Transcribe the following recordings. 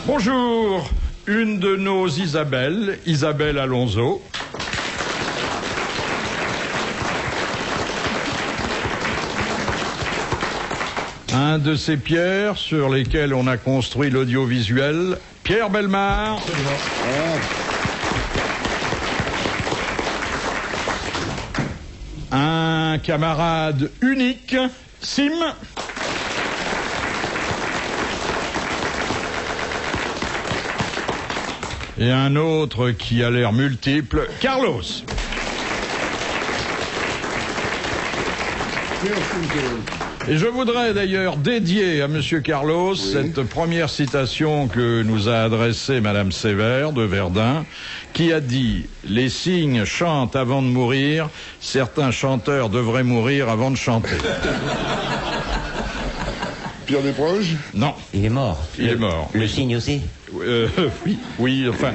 Bonjour, une de nos Isabelle, Isabelle Alonso. Un de ces pierres sur lesquelles on a construit l'audiovisuel, Pierre Bellemare. Un camarade unique, Sim. Et un autre qui a l'air multiple, Carlos. Et je voudrais d'ailleurs dédier à Monsieur Carlos cette première citation que nous a adressée Madame Sévère de Verdun, qui a dit « Les cygnes chantent avant de mourir, certains chanteurs devraient mourir avant de chanter. » Pierre Desproges? Non. Il est mort. Il est mort. Le cygne aussi? Oui, enfin,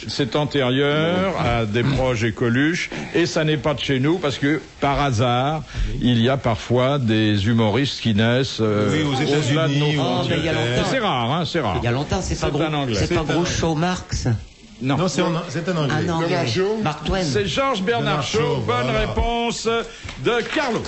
c'est antérieur à Desproges et Coluche, et ça n'est pas de chez nous, parce que, par hasard, il y a parfois des humoristes qui naissent aux États-Unis. C'est rare, hein, c'est rare. Il y a longtemps, c'est pas Groucho Marx? Non, c'est un anglais. Bernard Shaw. Mark Twain. c'est Georges Bernard Shaw. Bonne voilà. réponse de Carlos.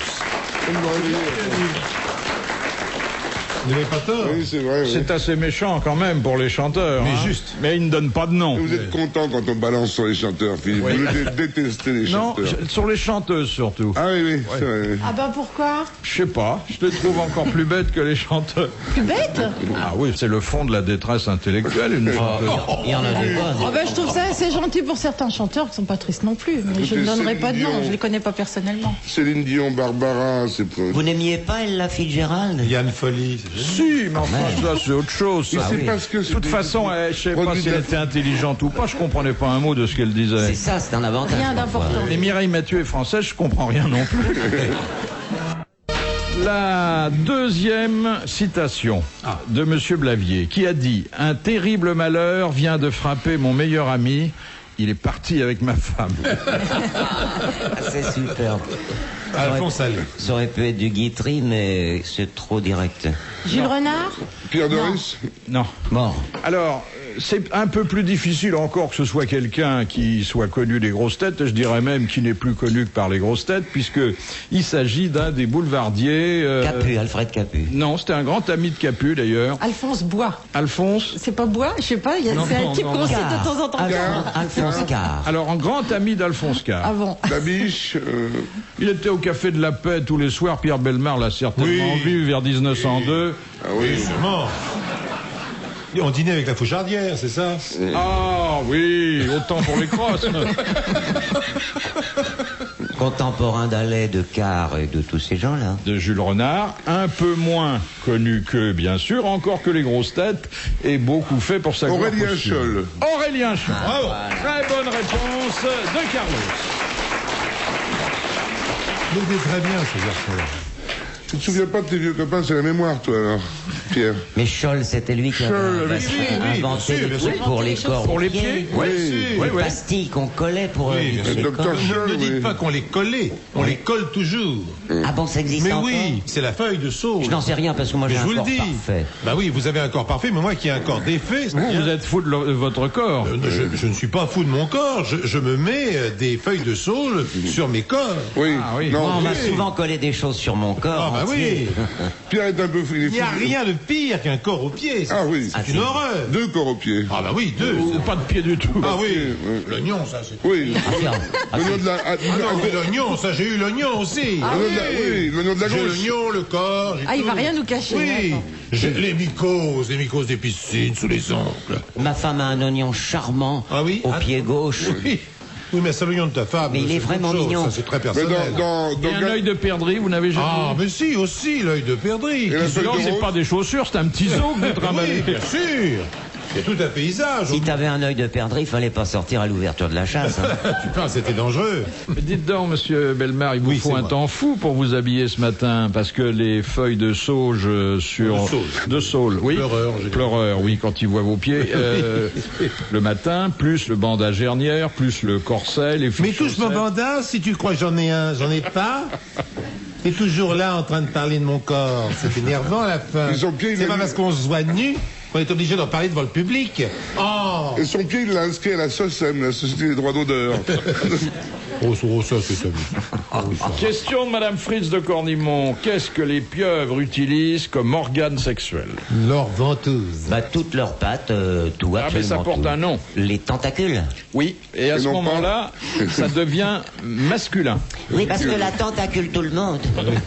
Vous n'avez pas tort. Oui, c'est vrai. C'est assez méchant quand même pour les chanteurs. Mais hein. juste. Mais ils ne donnent pas de nom. Vous êtes content quand on balance sur les chanteurs, Philippe. Oui. Vous détestez les Non, chanteurs. sur les chanteuses surtout. Ah oui, c'est vrai. Ah ben pourquoi? Je sais pas, je les trouve encore plus bêtes que les chanteurs. Plus bête? Ah oui, c'est le fond de la détresse intellectuelle, une chanteuse. Il y en a des bonnes. Ah ben je trouve ça assez gentil pour certains chanteurs qui sont pas tristes non plus. Mais je ne donnerai pas de nom, je les connais pas personnellement. Céline Dion, Barbara, c'est... Vous n'aimiez pas Ella Fitzgerald? Yann Folly. Si, mais enfin, ça c'est autre chose. Mais ça. c'est oui. parce que... De toute façon, je sais pas Produit si elle était intelligente ou pas, je comprenais pas un mot de ce qu'elle disait. C'est ça, c'est un avantage. Rien parfois. d'important. Et Mireille Mathieu est française, je comprends rien non plus. La deuxième citation de Monsieur Blavier, qui a dit « Un terrible malheur vient de frapper mon meilleur ami, il est parti avec ma femme. » C'est superbe. Alphonse Allais. Ça aurait pu être du Guitry, mais c'est trop direct. Gilles Renard? Pierre Doris? Non. Mort. Alors, c'est un peu plus difficile encore que ce soit quelqu'un qui soit connu des grosses têtes, je dirais même qui n'est plus connu que par les grosses têtes, puisque il s'agit d'un des boulevardiers... Capu, Alfred Capu. Non, c'était un grand ami de Capu d'ailleurs. Alphonse Bois. Alphonse. C'est pas Bois? Je sais pas, Non, c'est un non, type non, qu'on non. cite de temps en temps. Alphonse Carr. Alors, un grand ami d'Alphonse Carr. Avant. Babiche? Il était au Café de la Paix tous les soirs. Pierre Bellemare l'a certainement Oui. vu vers 1902. Ah oui. Sûrement. Et on dînait avec la Fouchardière, c'est ça? Ah oui, autant pour les crosses. Contemporain d'Allais, de Carr et de tous ces gens-là. De Jules Renard, un peu moins connu qu'eux, bien sûr, encore que les grosses têtes, et beaucoup fait pour sa gloire Aurélien posthume. Scholl. Aurélien Scholl. Bravo. Très bonne réponse de Carlos. Il était très bien, ce garçon-là. Tu te souviens pas de tes vieux copains, c'est la mémoire, toi, alors, Pierre? Mais Scholl, c'était lui qui avait Scholl, inventé bien sûr, des bien trucs sûr. pour les corps. Pour les aux pieds. Oui. Oui, Des oui. pastilles qu'on collait pour Oui, éviter le les docteur corps. Scholl. Ne dites oui. pas qu'on les collait, on les colle toujours. Ah bon, ça existe Mais encore? oui, c'est la feuille de sauge. Je n'en sais rien parce que moi Mais j'ai je un vous le corps dis. parfait. Bah oui, vous avez un corps parfait, mais moi qui ai un corps défait, Vous êtes fou de votre corps. je ne suis pas fou de mon corps. Je me mets des feuilles de saule sur mes corps. Oui. Ah oui. Moi, Non, on m'a oui. souvent collé des choses sur mon corps. Ah bah entier. oui. Pierre est un peu... Il n'y a rien de pire qu'un corps au pied. Ah oui. C'est une horreur. 2 corps au pied. Ah bah oui, deux. Ou pas de pied du tout. Ah oui, oui. l'oignon, ça c'est... Oui. Tiens, L'oignon de la... Ah non, mais l'oignon, ça j'ai eu l'oignon aussi. Oui, l'oignon de la J'ai gauche. l'oignon, le corps. j'ai Ah, il tout. va rien nous cacher. Oui, attends. j'ai les mycoses des piscines sous les ongles. ma femme a un oignon charmant Ah oui? au Ah, pied gauche. Oui, oui, mais c'est l'oignon de ta femme. Mais il c'est est autre vraiment chose, mignon. Ça c'est très Mais personnel. Et un œil de perdrix, vous n'avez jamais Ah, vu? mais si, aussi, l'œil de perdrix. Et la feuille Non, de c'est rose? pas des chaussures, c'est un petit zoo que vous Oui, trimballez. bien sûr. Il y a tout un paysage. Si t'avais un œil de perdrix, il fallait pas sortir à l'ouverture de la chasse. Hein. Putain, c'était dangereux. Mais dites donc, monsieur Bellemare, il vous Oui, faut c'est un moi. temps fou pour vous habiller ce matin, parce que les feuilles de sauge sur... De saule. De saule, oui. Pleureur, j'ai dit. Pleureur, oui, quand il voit vos pieds. Le matin, plus le bandage hernière, plus le corset, les Mais filles touche mon chaussettes. bandage, si tu crois que j'en ai un, j'en ai pas. T'es toujours là en train de parler de mon corps. C'est énervant à la fin. Ils ont bien C'est pas évalué. parce qu'on se voit nu On est obligé d'en parler devant le public. Oh, Et son pied, il l'a inscrit à la SOSEM, la Société des droits d'auteur. ça, c'est amusant. Question de Madame Fritz de Cornimont. Qu'est-ce que les pieuvres utilisent comme organe sexuel? Leur ventouse. Bah, toutes leurs pattes, tout, Ah, mais ça absolument porte tout. un nom. Les tentacules. Oui, et à Et ce non moment-là, ça devient masculin. Oui, parce que la tentacule tout le monde.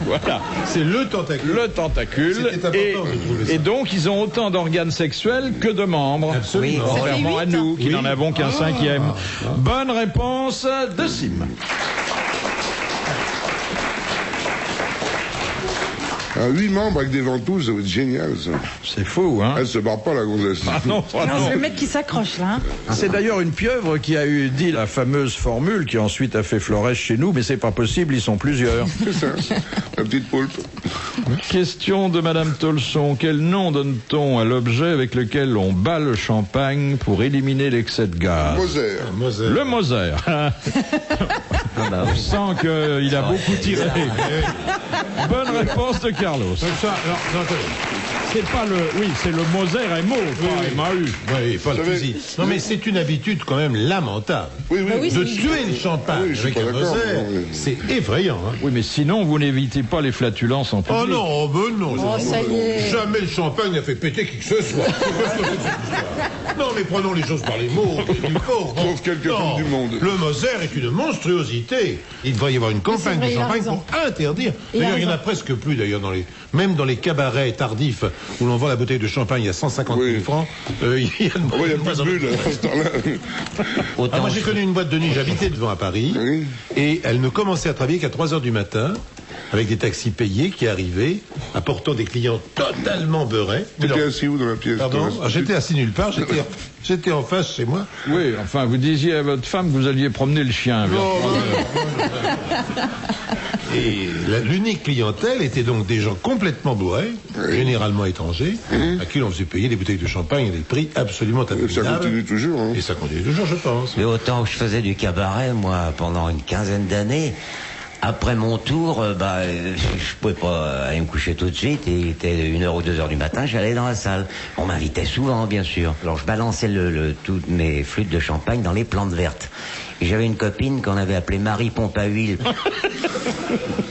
Voilà, C'est le tentacule. le tentacule. C'était important de trouver ça. Et donc, ils ont autant d'organes sexuels que de membres. Absolument. Oui. Contrairement Ça à fait nous, qui Oui. n'en avons qu'un cinquième. Bonne réponse de Sim. Un 8 membres avec des ventouses, ça va être génial, ça. C'est fou, hein? Elle se barre pas, la gonzesse. Ah non, ah Non, non. c'est le mec qui s'accroche là. Hein. C'est d'ailleurs une pieuvre qui a eu dit la fameuse formule qui ensuite a fait Flores chez nous, mais c'est pas possible, ils sont plusieurs. C'est ça, la petite poulpe. Question de Madame Tolson. Quel nom donne-t-on à l'objet avec lequel on bat le champagne pour éliminer l'excès de gaz? Moser. Le Moser. Ah bah On oui. sent qu'il a beaucoup tiré. Bonne réponse de Carlos. Donc ça, alors, non, attendez. C'est pas le... Oui, c'est le Moser MO, pas MAU. Oui, pas le savez- fusil. Non, mais c'est une habitude quand même lamentable. Oui, oui. Bah oui, De c'est- tuer le champagne Oui, je suis avec pas un d'accord, Moser, non, mais- c'est effrayant. Hein. Oui, mais sinon, vous n'évitez pas les flatulences en public. Oh non, oh ben non. Oh, ça y est. Jamais le champagne n'a fait péter qui que ce soit. Qu'est-ce que c'est que cette histoire? Non, mais prenons les choses par les mots. Sauf quelques femmes du monde. Le Moser est une monstruosité. Il devrait y avoir une campagne vrai, de il a champagne raison. pour interdire. Il a D'ailleurs, il y en a raison. presque plus, d'ailleurs, même dans les cabarets tardifs où l'on vend la bouteille de champagne à 150 000 Oui. francs, il y a de Oh, il y a plus de bulles à ce temps-là. Autant Ah, moi, j'ai je- connu une boîte de nuit, j'habitais devant à Paris, Oui. et elle ne commençait à travailler qu'à 3 heures du matin, avec des taxis payés qui arrivaient, apportant des clients totalement beurrés. Mais T'étais non, assis où dans la pièce? pardon, toi? ah, j'étais assis nulle part, j'étais en face chez moi. Oui, enfin, vous disiez à votre femme que vous alliez promener le chien. Et l'unique clientèle était donc des gens complètement bourrés, généralement étrangers, à qui l'on faisait payer des bouteilles de champagne à des prix absolument Ça abominables. continue toujours, hein. Et ça continue toujours, je pense. Mais autant que je faisais du cabaret, moi, pendant une quinzaine d'années, après mon tour, je pouvais pas aller me coucher tout de suite. Il était 1h ou 2h du matin, j'allais dans la salle. On m'invitait souvent, bien sûr. Alors je balançais toutes mes flûtes de champagne dans les plantes vertes. Et j'avais une copine qu'on avait appelée Marie Pompe à huile.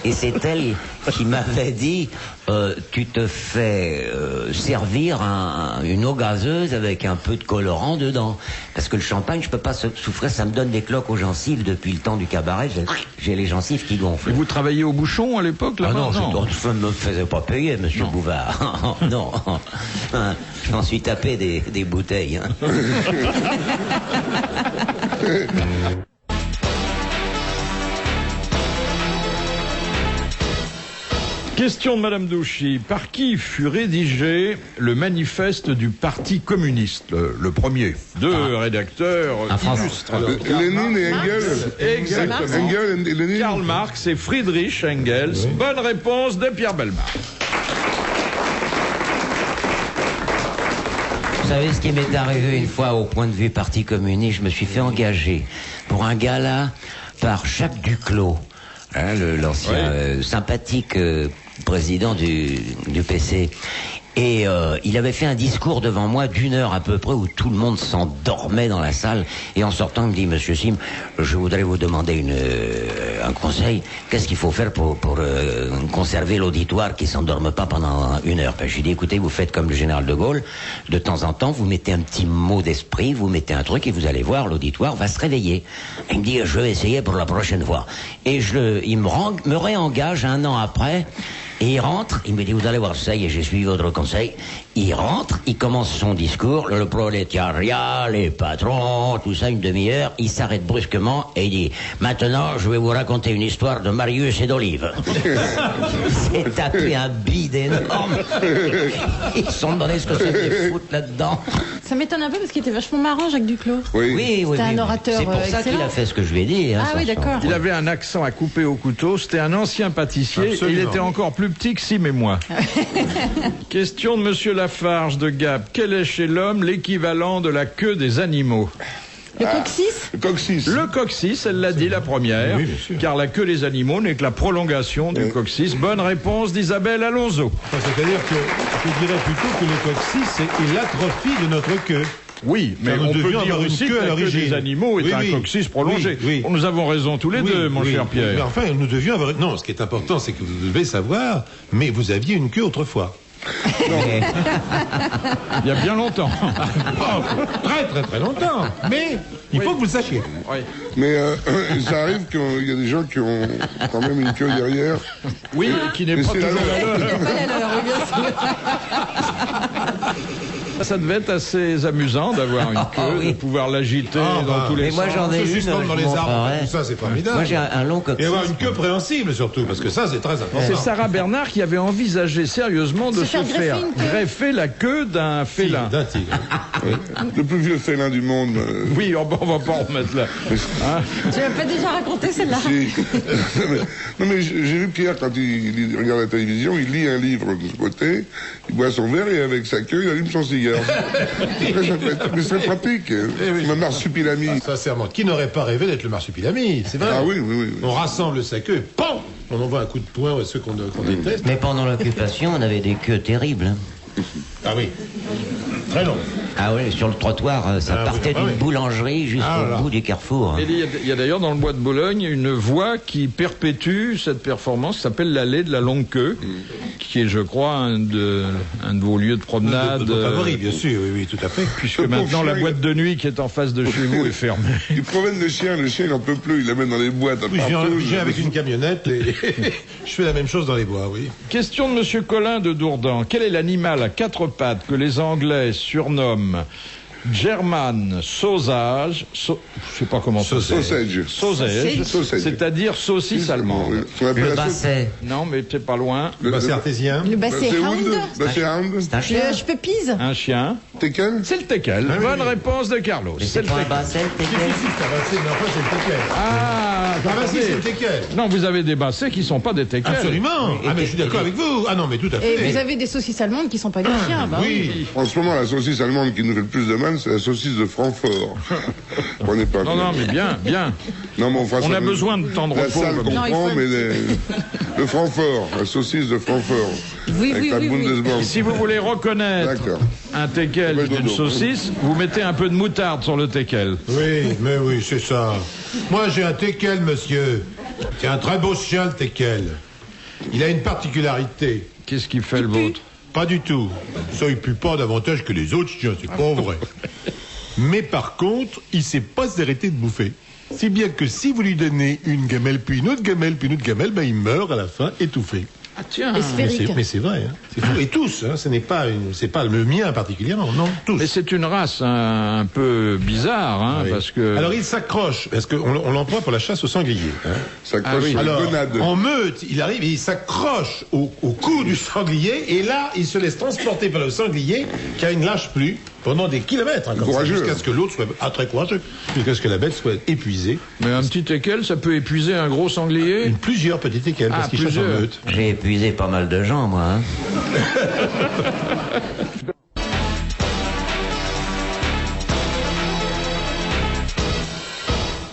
Et c'est elle qui m'avait dit tu te fais servir une eau gazeuse avec un peu de colorant dedans. Parce que le champagne, je peux pas souffrir, ça me donne des cloques aux gencives depuis le temps du cabaret. J'ai les gencives qui gonflent. Et vous travailliez au bouchon à l'époque, là? Ah non, je ne me faisais pas payer, monsieur Bouvard. Non, je m'en suis tapé des bouteilles. Hein. Question de Madame Douchy. Par qui fut rédigé le manifeste du Parti communiste, le premier? Deux rédacteurs Un Français. illustres. Lénine et Engels. Exactement. Engels et Lénine. Karl Marx et Friedrich Engels. Bonne réponse de Pierre Bellemare. Vous savez ce qui m'est arrivé une fois au point de vue Parti communiste? Je me suis fait engager pour un gala par Jacques Duclos, hein, l'ancien sympathique président du PC. Et il avait fait un discours devant moi d'1 heure à peu près où tout le monde s'endormait dans la salle. Et en sortant, il me dit, Monsieur Sim, je voudrais vous demander un conseil. Qu'est-ce qu'il faut faire pour conserver l'auditoire qui s'endorme pas pendant 1 heure? Ben, j'ai dit, écoutez, vous faites comme le général de Gaulle. De temps en temps, vous mettez un petit mot d'esprit, vous mettez un truc et vous allez voir, l'auditoire va se réveiller. Il me dit, je vais essayer pour la prochaine fois. Et il me réengage 1 an après. Et il rentre, il me dit, vous allez voir, ça y est, j'ai suivi votre conseil. Il rentre, il commence son discours, le prolétariat, les patrons, tout ça, 1/2 heure. Il s'arrête brusquement et il dit, maintenant, je vais vous raconter une histoire de Marius et d'Olive. Il s'est tapé un bide énorme. Ils se sont demandé ce que c'était foutre là-dedans. Ça m'étonne un peu parce qu'il était vachement marrant, Jacques Duclos. Oui. C'était un orateur C'est pour ça qu'il excellent. a fait ce que je lui ai dit. Hein, Ah oui, d'accord. Il avait un accent à couper au couteau. C'était un ancien pâtissier. Absolument. Et il était encore plus petit que Sim et moi. Question de Monsieur Lafarge de Gap. Quel est chez l'homme l'équivalent de la queue des animaux? Le coccyx? Le coccyx. Le coccyx, elle l'a dit la première, Oui, bien sûr. car la queue des animaux n'est que la prolongation du coccyx. Bonne réponse d'Isabelle Alonso. Enfin, c'est-à-dire que je dirais plutôt que le coccyx est l'atrophie de notre queue. Oui, mais Car nous on peut devions dire avoir une aussi queue que à la queue l'origine. des animaux est Oui, un oui. coccyx prolongé. Oui, oui. Nous avons raison tous les deux, mon cher Mais Pierre. enfin, nous devions avoir... Non, ce qui est important, c'est que vous devez savoir, mais vous aviez une queue autrefois. Il y a bien longtemps. Très, très, très longtemps. Mais il faut que vous le sachiez. Oui. Mais ça arrive qu'il y a des gens qui ont quand même une queue derrière. Oui, qui n'est Mais pas c'est la toujours leur. la leur. Pas la leur, oui, bien sûr. Ça devait être assez amusant d'avoir une queue, oui. de pouvoir l'agiter Ah, dans bah. tous les Mais moi sens. j'en ai Se une, suspendre je dans les vous arbres, montrerai. tout ça, c'est formidable. Moi j'ai un long Et coccyx. avoir une queue préhensible surtout, parce que ça, c'est très important. C'est Sarah Bernard qui avait envisagé sérieusement de Se se faire greffer faire une queue. greffer la queue d'un félin. D'un tigre. Le plus vieux félin du monde. Oui, oh, bon, on va pas en remettre là. Hein? Tu l'as pas déjà raconté celle-là? Si. Non mais j'ai vu Pierre quand il regarde la télévision, il lit un livre de ce côté, il boit son verre et avec sa queue il allume son cigare. Mais c'est pratique. oui. Ma marsupilami. Sincèrement, qui n'aurait pas rêvé d'être le marsupilami? C'est vrai. Ah oui, oui, oui. On rassemble sa queue, PAM! On envoie un coup de poing à ceux qu'on déteste. Mais pendant l'occupation, on avait des queues terribles. Hein. Ah oui. Très long. Ah oui, sur le trottoir, ça Ah, partait oui, ah, d'une oui. boulangerie jusqu'au Ah, là. bout du carrefour. Et il y a d'ailleurs dans le bois de Boulogne une voie qui perpétue cette performance, qui s'appelle l'allée de la longue queue, qui est, je crois, un de vos lieux de promenade. De nos favoris, bien sûr, oui, oui, tout à fait. Puisque Le pauvre maintenant la chien, boîte de nuit qui est en face de chez vous est fermée. Il promène le chien il n'en peut plus, il l'amène dans les boîtes. Oui, partout. je viens avec une camionnette et je fais la même chose dans les bois, oui. Question de Monsieur Colin de Dourdan. Quel est l'animal à quatre pattes que les Anglais surnomment German sausage, je sais pas comment ça Sausage. Sausage, c'est-à-dire saucisse allemande. On appelle Le la basset, Non, mais c'est pas loin. Bah, c'est artésien. Le basset C'est hound? hound. c'est un chien. Le chepepise? Un chien. Teckel. C'est le teckel. Ah oui, Bonne oui. réponse de Carlos. Mais C'est c'est le pas un teckel. basset, Si, teckel. si, ça va, c'est, mais enfin, c'est le teckel. Ah, Ah bah si, attendez. c'est le teckel. Non, vous avez des bassets qui sont pas des teckels. Absolument. Ah mais je suis d'accord avec vous. Ah non, mais tout à Et fait. vous avez des saucisses allemandes qui sont pas des chiens, bah oui. Oui. En ce moment, la saucisse allemande qui nous fait le plus de mal, c'est la saucisse de Francfort. On n'est pas Non, non, mais bien, bien. Non, mais on fera On ça a besoin de temps de La repos. salle comme ça. Non, il comprend, faut- mais le Francfort, la saucisse de Francfort. Oui, avec oui, la oui, oui. Bundesbank. Si vous voulez reconnaître D'accord. un teckel Ouais, d'une dodo. saucisse, vous mettez un peu de moutarde sur le teckel. Oui, mais oui, c'est ça. Moi, j'ai un teckel, monsieur. C'est un très beau chien, le teckel. Il a une particularité. Qu'est-ce qui fait le vôtre? Pas du tout. Ça, il pue pas davantage que les autres chiens, c'est pas vrai. Mais par contre, il sait pas s'arrêter de bouffer. Si bien que si vous lui donnez une gamelle, puis une autre gamelle, puis une autre gamelle, ben il meurt à la fin, étouffé. Ah tiens. Et sphérique. Mais c'est vrai, hein. C'est fou. Et tous, hein, ce n'est pas, c'est pas le mien particulièrement, non, tous. Mais c'est une race un peu bizarre, hein, Oui. parce que... Alors il s'accroche, parce qu'on on l'emploie pour la chasse au sanglier. Hein. Ça Ah accroche oui. sur les Alors, gonades. en meute, il arrive et il s'accroche au cou du sanglier, et là, il se laisse transporter par le sanglier, qui ne lâche plus, pendant des kilomètres, hein, comme ça, Courageux. jusqu'à ce que l'autre soit très courageux, jusqu'à ce que la bête soit épuisée. Mais un petit teckel, ça peut épuiser un gros sanglier. Plusieurs petites équelles, Ah, parce qu'il chasse en plusieurs. meute. J'ai épuisé pas mal de gens, moi. Hein.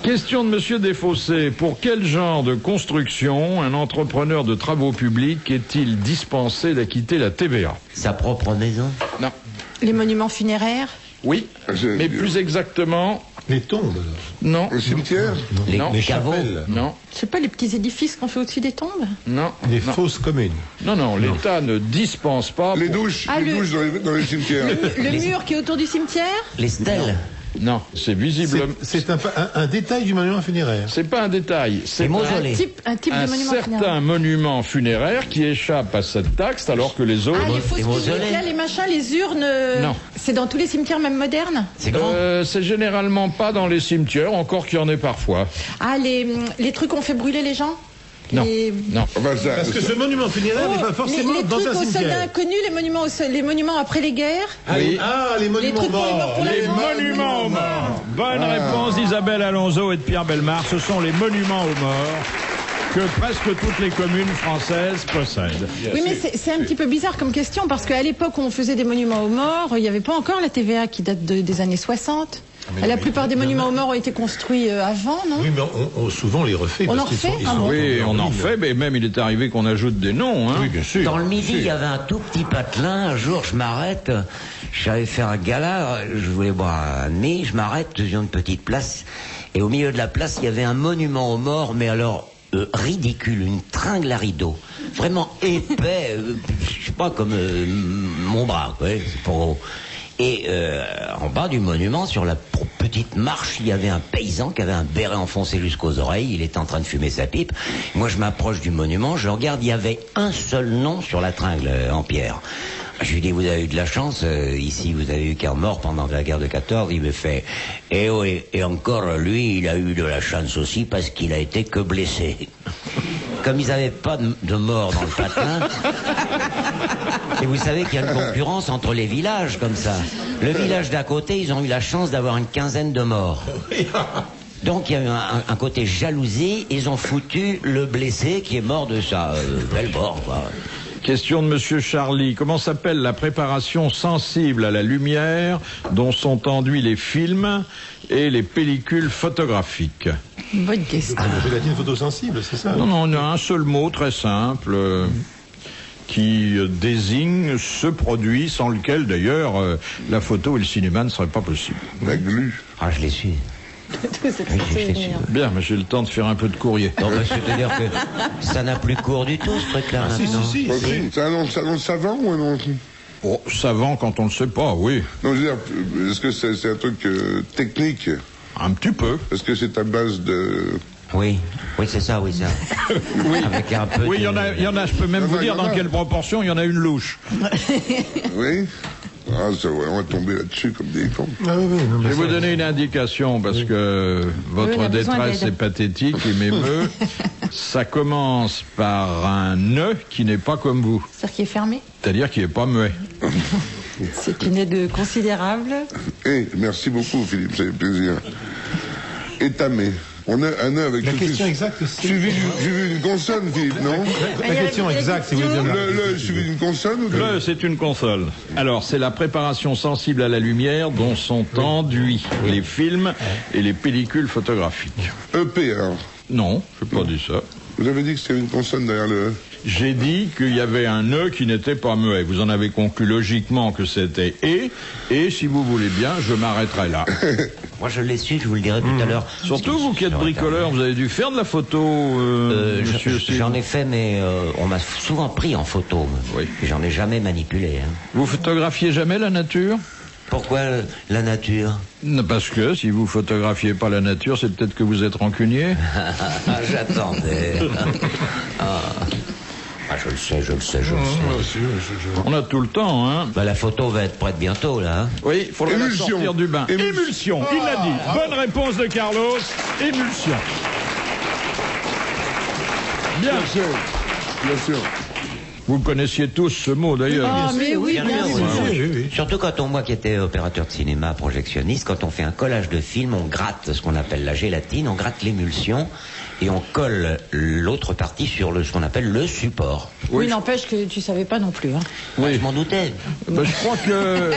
Question de Monsieur Desfossés. Pour quel genre de construction un entrepreneur de travaux publics est-il dispensé d'acquitter la TVA? Sa propre maison. Non. Les monuments funéraires? Oui, mais plus exactement, Les tombes, alors. non. Le cimetière. Les, Non. Les caveaux. chapelles. Non, Je sais pas, les petits édifices qu'on fait au-dessus des tombes? non. Les non. fosses communes. Non, non, l'État ne dispense pas. Les pour- douches. Ah, Les le- douches dans les cimetières. Le mur qui est autour du cimetière? Les stèles. Non, c'est visible. C'est un détail du monument funéraire. C'est pas un détail. C'est Les mausolées. Un type un de monument certain funéraire. monument funéraire qui échappe à cette taxe alors que les autres. Ah, les fausses Les mausolées. piliers, là, les machins, les urnes. Non. C'est dans tous les cimetières, même modernes? C'est grand. C'est généralement pas dans les cimetières, encore qu'il y en ait parfois. Ah, les trucs qu'on fait brûler les gens? Non, Les- non. Enfin, ça- Parce que ce monument funéraire n'est pas forcément les dans trucs un aux soldats cimetière. inconnus, les monuments après les guerres. Ah, Oui. les monuments trucs pour les morts morts. pour la Les mort. monuments aux morts. Bonne réponse d'Isabelle Alonso et de Pierre Bellemare. Ce sont les monuments aux morts que presque toutes les communes françaises possèdent. Oui, mais c'est un petit peu bizarre comme question parce qu'à l'époque où on faisait des monuments aux morts, il n'y avait pas encore la TVA qui date des années 60. La plupart des monuments aux morts ont été construits avant, non? Oui, mais on souvent les refait. On parce en qu'ils refait? sont- ils Ah sont bon. Oui, en on en ruine. fait, mais même il est arrivé qu'on ajoute des noms. Hein. Oui, bien sûr. Dans le Midi, bien il y sûr. avait un tout petit patelin. Un jour, je m'arrête. J'avais fait un gala. Je voulais boire un demi. Je m'arrête sur une petite place. Et au milieu de la place, il y avait un monument aux morts, mais alors ridicule, une tringle à rideau. Vraiment épais. Je sais pas, comme mon bras, quoi. C'est pas gros. Et en bas du monument, sur la petite marche, il y avait un paysan qui avait un béret enfoncé jusqu'aux oreilles. Il était en train de fumer sa pipe. Moi, je m'approche du monument, je regarde, il y avait un seul nom sur la tringle en pierre. Je lui dis, vous avez eu de la chance, ici vous avez eu qu'un mort pendant la guerre de 14. Il me fait, eh oui, et encore lui, il a eu de la chance aussi parce qu'il a été que blessé. Comme ils n'avaient pas de mort dans le patelin, et vous savez qu'il y a une concurrence entre les villages comme ça. Le village d'à côté, ils ont eu la chance d'avoir une quinzaine de morts. Donc il y a eu un côté jalousie, ils ont foutu le blessé qui est mort de sa belle mort, quoi. Question de Monsieur Charlie. Comment s'appelle la préparation sensible à la lumière dont sont enduits les films et les pellicules photographiques? Bonne question. La gélatine photosensible, c'est ça? Non, on a un seul mot très simple qui désigne ce produit sans lequel, d'ailleurs, la photo et le cinéma ne seraient pas possibles. La glu. Ah, je l'ai su. C'est Oui, je l'ai su. Bien, mais j'ai le temps de faire un peu de courrier. Non, bah, c'est-à-dire que ça n'a plus cours du tout, ce truc-là. Si, maintenant. si, si. Oh, si. C'est un nom savant ou un nom... Oh, savant quand on le sait pas, oui. Non, je veux dire, est-ce que c'est un truc technique? Un petit peu. Est-ce que c'est à base de... Oui, oui, c'est ça, oui, ça. Oui. Avec un peu Oui, de... il y en a, je peux même Non, vous non, dire il y en dans a. quelle proportion, il y en a une louche. Oui? Ah, ça va, on va tomber là-dessus comme des cons. Ah oui, non, Je mais vais vous ça- donner une indication parce que Oui, votre on a besoin détresse d'aide. est pathétique et m'émeut. Ça commence par un nœud qui n'est pas comme vous, C'est-à-dire qu'il est fermé. c'est-à-dire qui n'est pas muet. C'est une aide considérable. Eh, merci beaucoup, Philippe, ça fait plaisir. Étamé. On a un nœud avec La tout question de- exacte, c'est... Suivi d'une consonne, Philippe, non? La question exacte, si vous voulez bien. Le suivi d'une consonne ou de... Le, c'est une console. Alors, c'est la préparation sensible à la lumière dont sont enduits les films et les pellicules photographiques. EP, alors. Non, je n'ai pas dit ça. Vous avez dit que c'était une consonne derrière le E. J'ai dit qu'il y avait un nœud qui n'était pas muet. Vous en avez conclu logiquement que c'était et si vous voulez bien, je m'arrêterai là. Moi, je l'ai su, je vous le dirai tout à l'heure. Surtout vous qui êtes bricoleur, vous avez dû faire de la photo, monsieur Steve. J'en ai fait, mais on m'a souvent pris en photo. Oui. Et j'en ai jamais manipulé. Hein. Vous photographiez jamais la nature? Pourquoi la nature? Non, parce que si vous photographiez pas la nature, c'est peut-être que vous êtes rancunier. J'attendais. Ah, je le sais. Moi aussi, On a tout le temps, hein. Bah, la photo va être prête bientôt, là. Hein. Oui, il faudrait la Émulsion. sortir du bain. Émulsion. Émulsion, il l'a dit. Bonne réponse de Carlos. Émulsion. Bien. Bien sûr. Bien sûr. Vous connaissiez tous ce mot, d'ailleurs. Ah, mais oui, Bien bien sûr, sûr. oui. oui, oui. Surtout quand moi qui étais opérateur de cinéma, projectionniste, quand on fait un collage de film, on gratte ce qu'on appelle la gélatine, on gratte l'émulsion et on colle l'autre partie sur ce qu'on appelle le support. Oui, n'empêche que tu savais pas non plus. Hein. Ouais, je m'en doutais. Ben, je crois que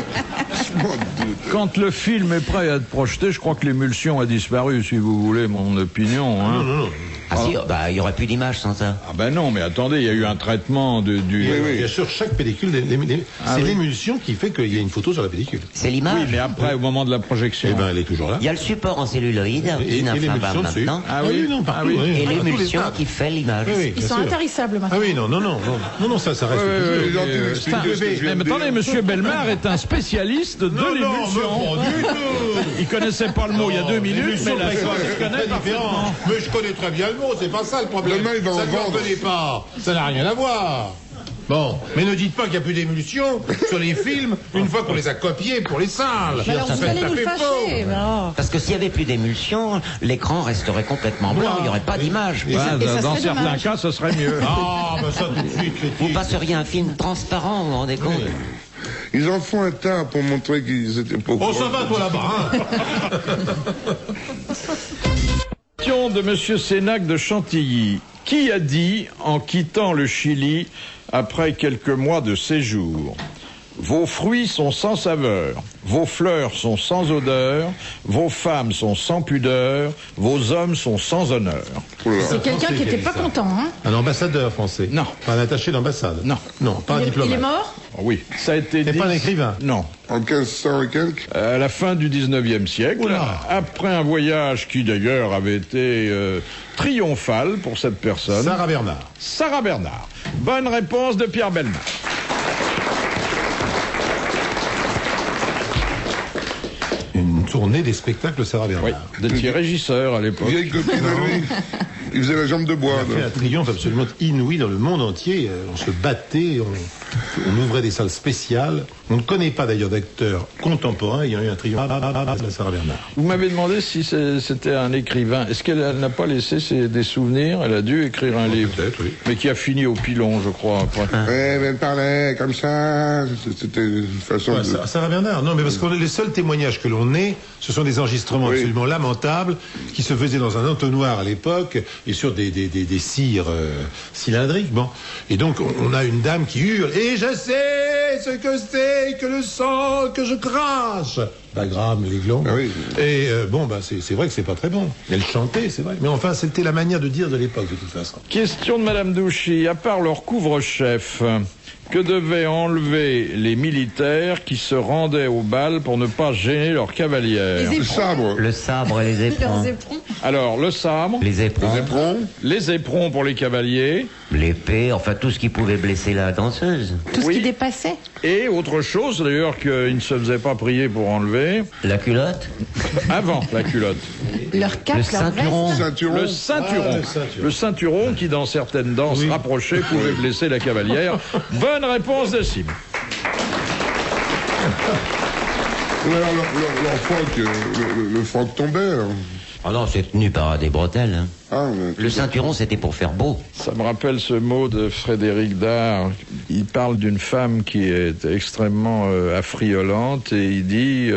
quand le film est prêt à être projeté, je crois que l'émulsion a disparu, si vous voulez mon opinion. Hein. Non. Ah si, bah il y aurait plus d'image sans ça. Ah ben non, mais attendez, il y a eu un traitement du... Bien sûr, chaque pellicule, c'est l'émulsion qui fait qu'il y a une photo sur la pellicule. C'est l'image. Oui, mais après, au moment de la projection... Eh ben, elle est toujours là. Il y a le support en celluloïde qui Et n'inflamme l'émulsion dessus. maintenant. Ah oui, non, partout. ah oui. oui. Et À tous les l'émulsion stades. qui fait l'image. Oui, oui, Ils bien sont sûr. intarissables Ah maintenant. oui, non, ça reste. Les gens qui Enfin, m'expliquent ce que je viens mais de dire. attendez, monsieur Bellemare est un spécialiste de l'émulsion. pas du tout. Il connaissait pas le mot il y a 2 minutes, mais L'émulsion, la c'est chose se très connaît différent. parfaitement. Mais je connais très bien le mot, c'est pas ça le problème. Demain, il va en ça ne vendre. connaît pas. Ça n'a rien à voir. Bon, mais ne dites pas qu'il n'y a plus d'émulsion sur les films une fois qu'on les a copiés pour les salles. Mais alors, Ça vous fait allez nous taper fâcher. faux. Mais alors. Parce que s'il n'y avait plus d'émulsion, l'écran resterait complètement blanc, il n'y aurait pas d'image. Ouais, et ça dans serait certains dommage. cas, ce serait mieux. Ah, ben ça tout de suite, Vous critique. passeriez un film transparent, vous vous rendez compte? Ils en font un tas pour montrer qu'ils étaient pas au Oh, courant. ça va, toi, là-bas, hein. Question de monsieur Sénac de Chantilly. Qui a dit, en quittant le Chili après quelques mois de séjour, vos fruits sont sans saveur, Vos fleurs sont sans odeur, vos femmes sont sans pudeur, vos hommes sont sans honneur. Oh là là. C'est quelqu'un qui n'était pas content, hein. Un ambassadeur français. Non. Pas un attaché d'ambassade. Non. Non, pas un Il est diplomate. mort? Oh oui, ça a été C'est dit... pas un écrivain. Non. En 1500 et quelques. À la fin du 19e siècle, Oula. après un voyage qui d'ailleurs avait été triomphal pour cette personne. Sarah Bernard. Sarah Bernard. Bonne réponse de Pierre Bellemare. Une tournée des spectacles Sarah Bernard. Oui, vous étiez régisseur à l'époque. Vieille copine à lui. Il faisait la jambe de bois. On a fait un triomphe absolument inouï dans le monde entier. On se battait, on ouvrait des salles spéciales. On ne connaît pas d'ailleurs d'acteurs contemporains ayant eu un triomphe de Sarah Bernard. Vous m'avez demandé si c'était un écrivain. Est-ce qu'elle n'a pas laissé des souvenirs? Elle a dû écrire un livre. Peut-être, oui. Mais qui a fini au pilon, je crois. Après. Ouais, mais elle parlait comme ça. C'était une façon Ouais, de... Sarah Bernard, non, mais parce que les seuls témoignages que l'on ait, ce sont des enregistrements Oui. absolument lamentables qui se faisaient dans un entonnoir à l'époque et sur des cires cylindriques. Bon. Et donc, on a une dame qui hurle « Et je sais ce que c'est que le sang que je crache !» Bagram, les glands. Ah oui. Et c'est vrai que c'est pas très bon. Elle chantait, c'est vrai. Mais enfin, c'était la manière de dire de l'époque, de toute façon. Question de Madame Douchy. À part leur couvre-chef, que devaient enlever les militaires qui se rendaient au bal pour ne pas gêner leurs cavalières? Les Le éperons. sabre. Le sabre et les éperons. Leurs éperons. Alors, le sabre, Les éperons, Les éperons. les éperons pour les cavaliers, l'épée, enfin tout ce qui pouvait blesser la danseuse. Tout ce Oui. qui dépassait. et autre chose d'ailleurs qu'il ne se faisait pas prier pour enlever, La culotte, avant la culotte. Leur cap, le leur ceinturon. veste. Ceinturon. Le ceinturon. Ah, le ceinturon. Le ceinturon qui, dans certaines danses Oui. rapprochées, pouvait blesser la cavalière. Bonne réponse de Sim. Ouais, alors, leur froc, le froc tombait. Alors. Oh non, c'est tenu par des bretelles. Hein. Ah, mais- Le ceinturon, c'était pour faire beau. Ça me rappelle ce mot de Frédéric Dard. Il parle d'une femme qui est extrêmement affriolante et il dit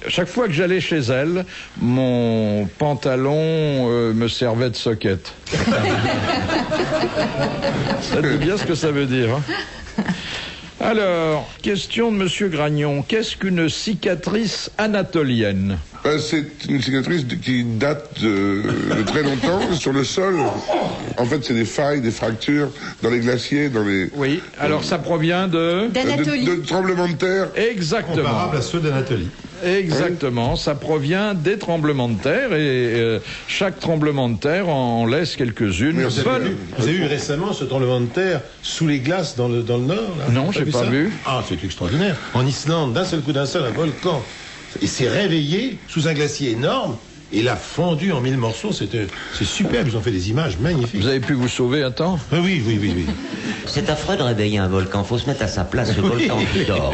chaque fois que j'allais chez elle, mon pantalon me servait de socket. Ça dit bien ce que ça veut dire. Hein. Alors, question de Monsieur Gragnon. Qu'est-ce qu'une cicatrice anatolienne? C'est une cicatrice qui date de très longtemps sur le sol. En fait, c'est des failles, des fractures dans les glaciers, dans les... Oui, alors ça provient de... D'Anatolie. de tremblements de terre. Exactement. Comparable à ceux d'Anatolie. Exactement, ça provient des tremblements de terre et chaque tremblement de terre en laisse quelques-unes. Merci. Vous avez vu récemment ce tremblement de terre sous les glaces dans le nord là? Non, T'as j'ai pas ça vu. Ah, c'est extraordinaire. En Islande, d'un seul coup, un volcan. Il s'est réveillé sous un glacier énorme et il a fondu en 1000 morceaux. C'est superbe, ils ont fait des images magnifiques. Vous avez pu vous sauver à temps? Ah oui. C'est affreux de réveiller un volcan. Faut se mettre à sa place, le volcan qui dort.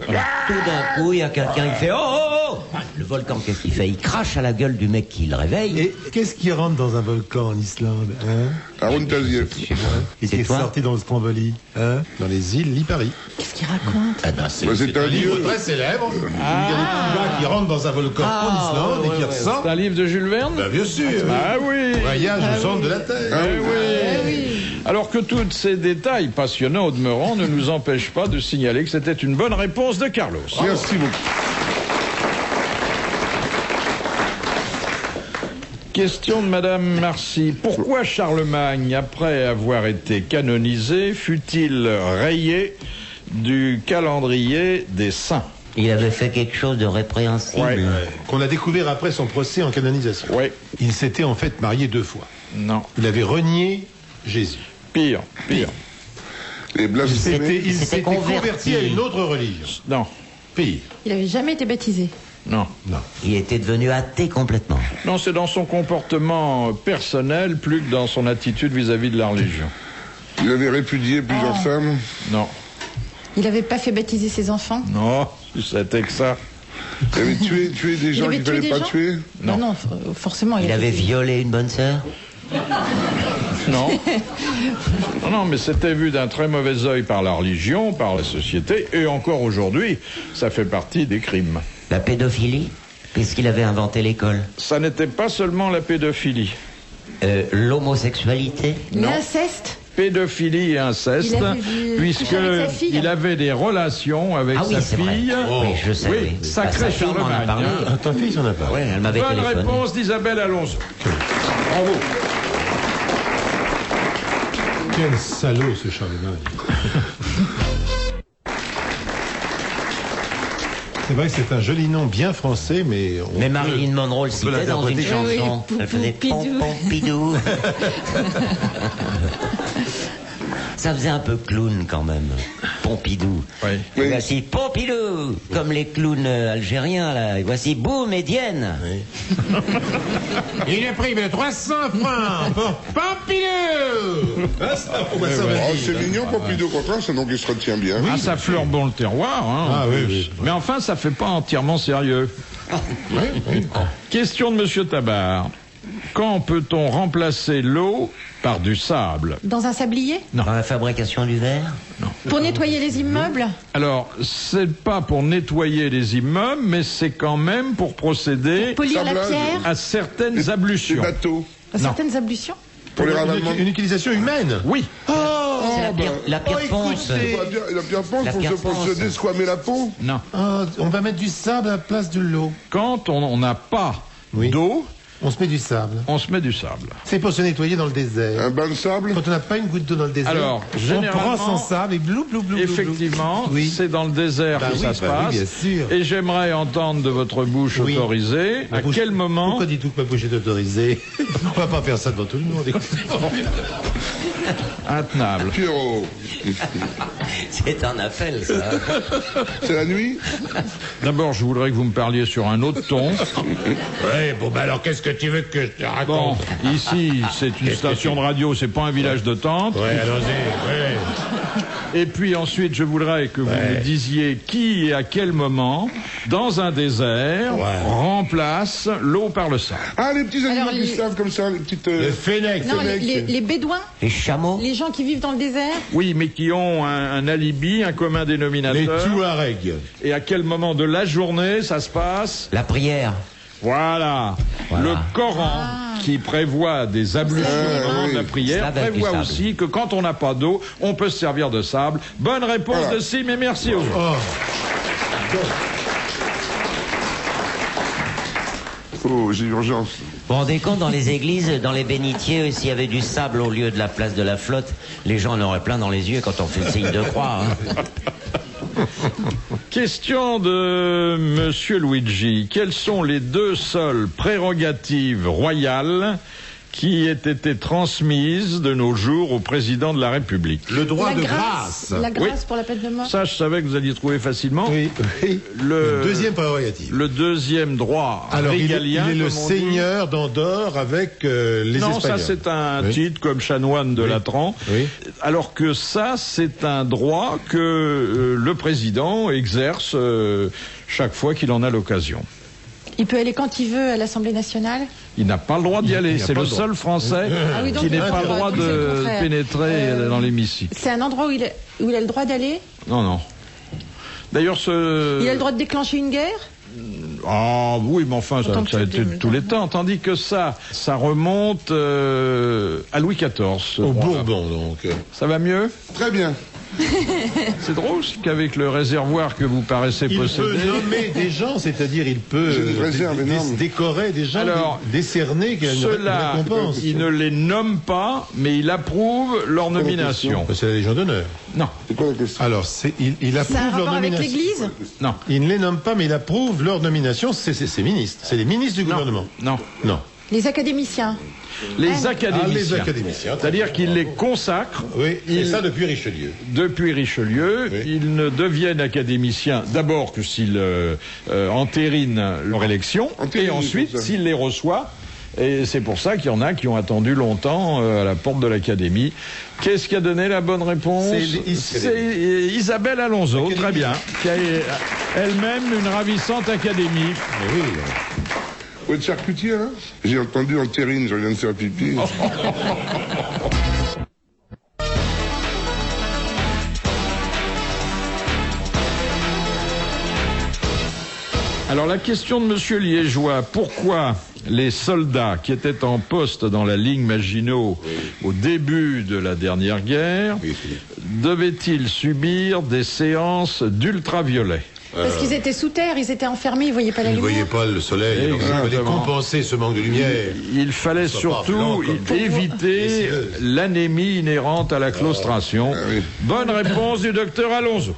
Alors, tout d'un coup, il y a quelqu'un qui fait « Oh, oh, oh !» Le volcan, qu'est-ce qu'il fait? Il crache à la gueule du mec qui le réveille. Et qu'est-ce qui rentre dans un volcan en Islande, hein? Aaron Tazieff. Et qui est toi sorti dans le Stromboli, hein? Dans les îles Lipari. Qu'est-ce qu'il raconte? Ah ben, c'est... Bah, c'est un livre. très célèbre. Il y a des gars qui rentrent dans un volcan en Islande et qui ressortent. C'est un livre de Jules Verne? Ben, bien sûr. Ah oui. Voyage au centre de la Terre. Eh oui. Alors que tous ces détails passionnants au demeurant ne nous empêchent pas de signaler que c'était une bonne réponse de Carlos. Merci beaucoup. Question de Madame Marcy. Pourquoi Charlemagne, après avoir été canonisé, fut-il rayé du calendrier des saints? Il avait fait quelque chose de répréhensible. Ouais. Qu'on a découvert après son procès en canonisation. Oui. Il s'était en fait marié 2 fois. Non. Il avait renié Jésus. Pire. Les blasphémés. s'était Il s'était converti converti à une autre religion. Non. Pire. Il avait jamais été baptisé. Non. Non. Il était devenu athée complètement. Non, c'est dans son comportement personnel plus que dans son attitude vis-à-vis de la religion. Il avait répudié plusieurs femmes. Non. Il avait pas fait baptiser ses enfants. Non, c'était que ça. Il avait tué des gens avait qu'il tué ne des fallait pas gens tuer. Non. Non, forcément. Il avait violé une bonne sœur. Non. Non, mais c'était vu d'un très mauvais œil par la religion, par la société, et encore aujourd'hui, ça fait partie des crimes. La pédophilie, puisqu'il avait inventé l'école. Ça n'était pas seulement la pédophilie. L'homosexualité. Non. L'inceste. pédophilie et inceste, Il avait vu- puisque couché avec sa fille. il avait des relations avec Ah oui, sa c'est vrai. fille. Oui, je sais. Oui, Oui. sacré Sa fille m'en a Charlemagne. parlé. hein. Ah, ta fille, s'en a pas. Ouais, elle m'avait Bonne téléphoné. réponse d'Isabelle Alonso. Bravo. Quel salaud, ce Charlemagne. C'est vrai que c'est un joli nom bien français, mais... Mais Marilyn Monroe le peut citait dans une l'interpréter. chanson. Oui, Elle faisait Pompidou. Pompidou. Ça faisait un peu clown quand même. Pompidou. Oui. Et Oui. voici Pompidou, comme les clowns algériens là. Et voici Boum et Dienne. Il est pris de 300 francs pour Pompidou. Oh, c'est mignon, Pompidou, au contraire, c'est donc il se retient bien. Ah, ça fleure bon le terroir. Hein, Ah en oui, plus. oui. Mais enfin, ça fait pas entièrement sérieux. Question de Monsieur Tabar. Quand peut-on remplacer l'eau par du sable? Dans un sablier? Dans la fabrication du verre. Pour nettoyer les immeubles? Alors, c'est pas pour nettoyer les immeubles, mais c'est quand même pour procéder Polir la Sablage. pierre? à certaines Les ablutions. bateaux, Certaines ablutions? pour les ravalements. Une utilisation humaine. Oui. C'est la pierre ponce. La pierre ponce La pour pierre se ponce. desquamer la peau. Non. Ah, on va mettre du sable à la place de l'eau. Quand on n'a pas Oui. d'eau, On se met du sable. on se met du sable. C'est pour se nettoyer dans le désert. Un bain de sable. Quand on n'a pas une goutte d'eau dans le désert, Alors, on généralement, prend son sable et blou, blou, blou, blou, blou. Effectivement, Oui. c'est dans le désert Bah que oui, ça se bah oui, passe. bien sûr. Et j'aimerais entendre de votre bouche Oui. autorisée Ma à bouche- quel moment. Pourquoi dis-tu que ma bouche est autorisée? On va pas faire ça devant tout le monde. Intenable. Pierrot, C'est un appel ça. c'est la nuit. D'abord, je voudrais que vous me parliez sur un autre ton. Ouais, bon, bah alors qu'est-ce que tu veux que je te Bon, raconte? ici, c'est une station de radio, c'est pas un village de tente. Ouais, allons-y, ouais. Et puis ensuite, je voudrais que vous me disiez qui et à quel moment, dans un désert, remplace l'eau par le sable. Ah, les petits animaux Alors, qui se lavent comme ça, les petites. Le fennec. Non, les bédouins? Les chameaux. Les gens qui vivent dans le désert? Oui, mais qui ont un alibi, un commun Les dénominateur. Touaregs. Et à quel moment de la journée ça se passe? La prière. Voilà. Le Coran, qui prévoit des ablutions au moment de la prière, Slave avec du prévoit sable. aussi que quand on n'a pas d'eau, on peut se servir de sable. Bonne réponse Voilà. de Sim et merci aux autres. Oh, j'ai urgence. Vous vous rendez compte, dans les églises, dans les bénitiers, s'il y avait du sable au lieu de la place de la flotte, les gens en auraient plein dans les yeux quand on fait le signe de croix. Hein. Question de Monsieur Luigi. Quelles sont les deux seules prérogatives royales qui aient été transmises de nos jours au président de la République? Le droit La de grâce. grâce. La grâce pour la peine de mort? Ça, je savais que vous alliez trouver facilement. Oui, oui. Le- Deuxième prérogative. Le deuxième droit Alors, il régalien. est le comme on dit. seigneur d'Andorre avec les Non, Espagnols. ça c'est un Oui. titre comme chanoine de Latran. Oui. Alors que ça, c'est un droit que le président exerce chaque fois qu'il en a l'occasion. Il peut aller quand il veut à l'Assemblée nationale? Il n'a pas le droit d'y aller. n'a C'est pas le le droit. seul Français Ah oui, donc qui il n'est a pas le le droit, droit donc c'est le de contraire. pénétrer dans l'hémicycle. C'est un endroit où il a le droit d'aller? Non, non. D'ailleurs, Il a le droit de déclencher une guerre? Ah oui, mais enfin, Autant que ça a tu été le de dis, tous les temps. Tandis que ça remonte à Louis XIV. ce Au droit-là. Bourbon, donc. Ça va mieux? Très bien. C'est drôle qu'avec le réservoir que vous paraissez Il peut posséder. nommer des gens, c'est-à-dire il peut J'ai des réserves énormes. décorer des gens, Alors, décerner une Ceux-là, récompense. il ne les nomme pas, mais il approuve leur nomination. C'est la Légion d'honneur. Non, C'est quoi la question? Alors, il Ça a approuve un leur rapport avec nomination. l'Église? non, Il ne les nomme pas, mais il approuve leur nomination. C'est ses ministres. C'est les ministres du gouvernement. non. Non. Les académiciens? Les académiciens. Ah, les académiciens. C'est-à-dire qu'il les consacre. Oui, et Il- ça depuis Richelieu. Depuis Richelieu, Oui. ils ne deviennent académiciens d'abord que s'ils entérinent leur élection, Entérinent, et ensuite comme ça. s'ils les reçoivent. Et c'est pour ça qu'il y en a qui ont attendu longtemps à la porte de l'académie. Qu'est-ce qui a donné la bonne réponse? C'est Isabelle Alonso, Académie. très bien, qui a elle-même une ravissante académie. Oui. Vous êtes charcutier, là? J'ai entendu en terrine, je viens de faire pipi. Alors la question de Monsieur Liégeois, pourquoi les soldats qui étaient en poste dans la ligne Maginot au début de la dernière guerre devaient-ils subir des séances d'ultraviolets? Parce qu'ils étaient sous terre, ils étaient enfermés, ils ne voyaient pas la Ils ne lumière. voyaient pas le soleil, donc il fallait Exactement. compenser ce manque de lumière. Il fallait Ça part surtout blanc comme éviter Décideuse. l'anémie inhérente à la claustration. oui. Bonne réponse du docteur Alonso.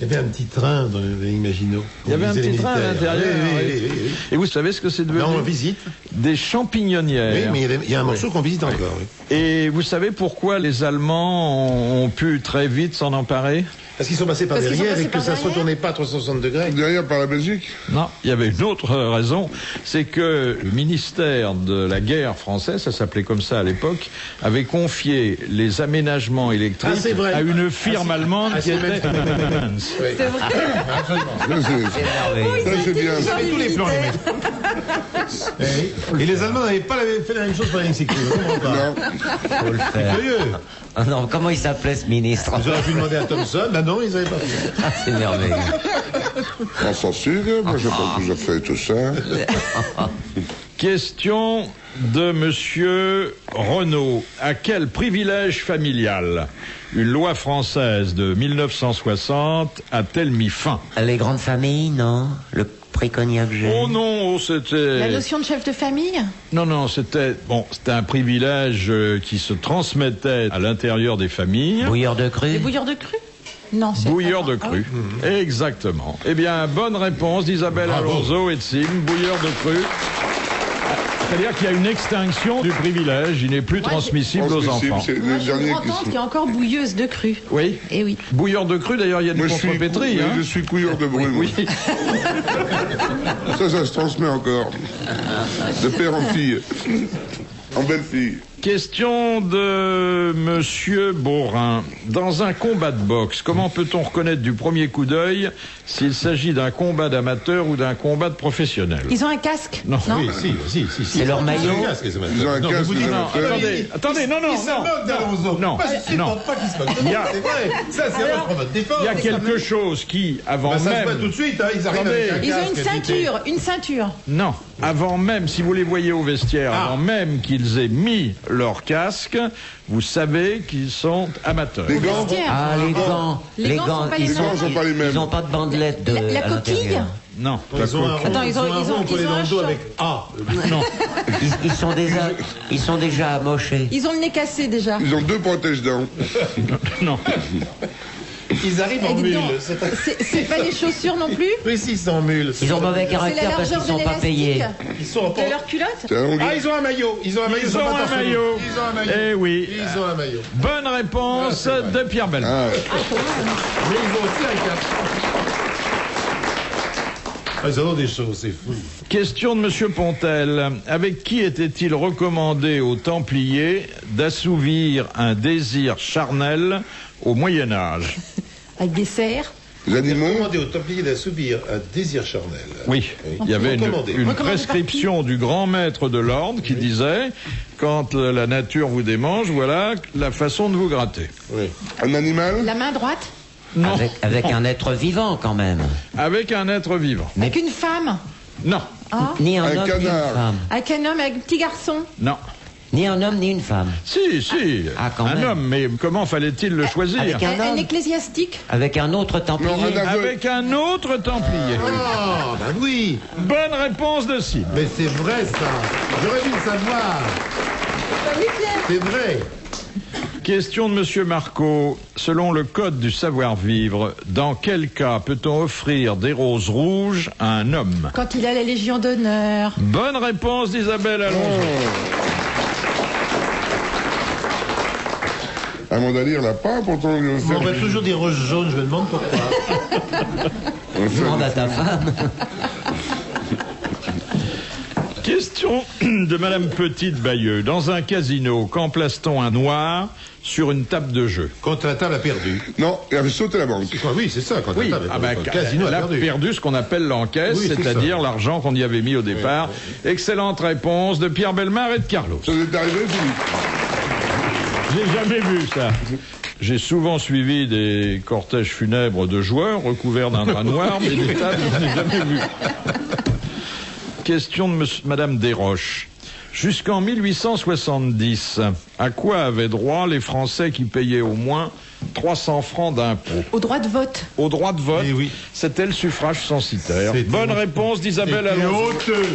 Il y avait un petit train dans la ligne Maginot. Il y avait un petit train à l'intérieur. Oui. Et vous savez ce que c'est devenu? Là, on visite. Des champignonnières. Oui, mais il y a un morceau qu'on visite encore. Oui. Et vous savez pourquoi les Allemands ont pu très vite s'en emparer? Parce qu'ils sont passés par Parce qu'ils sont derrière passés et que par ça ne se derrière. retournait pas à 360 degrés. Derrière, par la Belgique. Non, il y avait une autre raison, c'est que le ministère de la guerre française, ça s'appelait comme ça à l'époque, avait confié les aménagements électriques Ah, c'est vrai. à une firme allemande qui était Siemens. Oui. C'est vrai. Ça, Merveilleux. ça, c'est bien. Ils avaient tous les plans, les mecs. Et les Allemands n'avaient pas fait la même chose pour la ligne sécurité. Je ne comprends pas. Non. Faut le C'est faire. curieux. Ah non, comment il s'appelait ce ministre? Ils auraient pu demander à Thomson. Ben non, ils n'avaient pas fait. Ah, c'est merveilleux. On s'en suit, moi j'ai pas toujours fait tout ça. Question de Monsieur Renaud. À quel privilège familial une loi française de 1960 a-t-elle mis fin? Les grandes familles, non? Le prix cognac G. Oh non, c'était... La notion de chef de famille? Non, c'était un privilège qui se transmettait à l'intérieur des familles. Bouilleur de cru? Les bouilleurs de cru? Non, c'est Bouilleur de Ah cru. Exactement. Eh bien, bonne réponse d'Isabelle Alonso et de Sim. Bouilleur de cru. C'est-à-dire qu'il y a une extinction du privilège. Il n'est plus transmissible aux Transmissible, enfants. c'est Moi, les j'ai derniers une qui grand-tante sont. qui est encore bouilleuse de cru. Oui. Eh oui. Bouilleur de cru, d'ailleurs, il y a Moi, des je suis, contrepétries. mais Hein. je suis couilleur de brume. Oui. Ça se transmet encore. De père en fille. En belle-fille. Question de Monsieur Borin. Dans un combat de boxe, comment peut-on reconnaître du premier coup d'œil s'il s'agit d'un combat d'amateur ou d'un combat de professionnel? Ils ont un casque? Non. Oui, si. C'est leur maillot? Ils ont un casque, vous dites, ils ont Non, un casque. attendez, non. Ils se moquent d'Alonso. Non, Pas, je non. supporte pas qu'ils se moquent. Il y a- C'est vrai. Ça, c'est vrai pour votre défense. Il y a quelque chose qui, avant Ben, ça se même... voit tout de suite. Hein, ils arrivent Attendez. avec un Ils ont casque, une ceinture, une ceinture. Non, avant même, si vous les voyez au vestiaire, avant même qu'ils aient mis leur casque, vous savez qu'ils sont amateurs. Les gants, Vestiaire. Ah, les gants. Les gants sont pas les ils mêmes. Les gants sont pas les mêmes. Ils n'ont pas de bandelette de, La à coquille? l'intérieur. Non, Ils ont un rond, Attends, ils ont un rond ils collé ont dans un le dos short. avec A. non. Ils sont déjà amochés. Ils ont le nez cassé déjà. ils ont deux protège-dents. Non. Ils arrivent en Eh, dis mule. donc, C'est pas... c'est pas les chaussures non plus? Oui, si, c'est en mule. Ils ont mauvais C'est la caractère parce largeur qu'ils de sont pas payés. l'élastique Ils sont en de leur culotte? C'est un Ah, ils ont un maillot. Ils ont un maillot. Ils ont sont pas un torse nu. maillot. Ils ont un maillot. Eh oui. Ils ont un maillot. Bonne réponse de Pierre Belmont. Ah, Mais ils ont aussi un casque. Ah, ils ont des choses, c'est fou. Question de Monsieur Pontel. Avec qui était-il recommandé aux Templiers d'assouvir un désir charnel au Moyen-Âge? Avec des cerfs. les animaux. Demandez aux Templiers d'assouvir un désir charnel. Oui, il y avait Recommandé. une Recommandé prescription du grand maître de l'ordre qui disait quand la nature vous démange, voilà la façon de vous gratter. Oui. Un animal. La main droite. Non, Avec un être vivant quand même. avec un être vivant. Avec une femme. Non, Ah. Ni un Un homme, ni une canard. femme. Avec un homme, avec un petit garçon. non. Ni un homme, ni une femme. Si, Ah, quand un même. homme, mais comment fallait-il le choisir? Avec un Un homme. ecclésiastique. Avec un autre templier. Non, un aveugle. Avec un autre Templier. Ah, ben oui. Bonne réponse de Sim. Mais c'est vrai, ça. J'aurais dû le savoir. Oui, Pierre. C'est vrai. Question de Monsieur Marco. Selon le code du savoir-vivre, dans quel cas peut-on offrir des roses rouges à un homme? Quand il a la Légion d'honneur. Bonne réponse d'Isabelle Alonso. Amanda Lear l'a pas, pourtant il On m'envoie toujours des roses jaunes, je me demande pourquoi. Demande à ta femme. Question de Madame Petite-Bayeux. Dans un casino, quand place-t-on un noir sur une table de jeu? Quand la table a perdu. Non, il avait sauté la banque. Ah oui, c'est ça, quand Oui, la table a perdu. Quand le casino elle a a perdu. perdu ce qu'on appelle l'encaisse, Oui, c'est c'est-à-dire ça. l'argent qu'on y avait mis au départ. Excellente réponse de Pierre Bellemare et de Carlos. Ça vous est arrivé, Philippe? J'ai jamais vu ça. J'ai souvent suivi des cortèges funèbres de joueurs recouverts d'un drap noir, mais des tables, je n'ai jamais vu. Question de Madame Desroches. Jusqu'en 1870, à quoi avaient droit les Français qui payaient au moins 300 francs d'impôts? Au droit de vote. Au droit de vote, Eh oui. c'était le suffrage censitaire. C'était Bonne honteux. réponse d'Isabelle C'était Alonso. honteux.